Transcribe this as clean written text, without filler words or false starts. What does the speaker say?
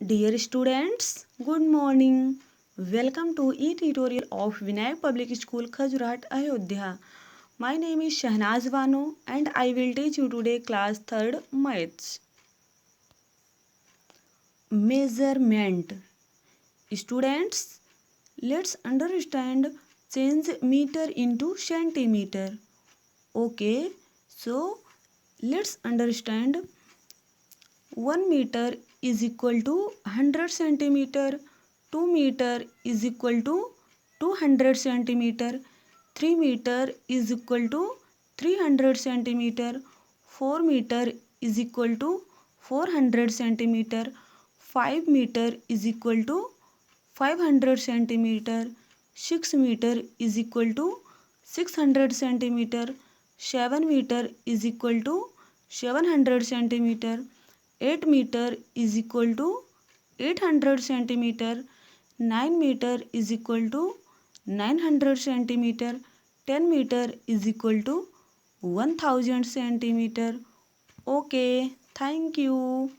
Dear students, good morning. Welcome to e-tutorial of Vinayak Public School, Khajurahat, Ayodhya. My name is Shahnaz Bano and I will teach you today class 3rd Maths. Measurement. Students, let's understand change meter into centimeter. Okay, so let's understand 1 meter is equal to 100 centimeter, 2 meter is equal to 200 centimeter, 3 meter is equal to 300 centimeter, 4 meter is equal to 400 centimeter, 5 meter is equal to 500 centimeter, 6 meter is equal to 600 centimeter, 7 meter is equal to 700 centimeter, 8 meter is equal to 800 centimeter, 9 meter is equal to 900 centimeter, 10 meter is equal to 1000 centimeter. Okay, thank you.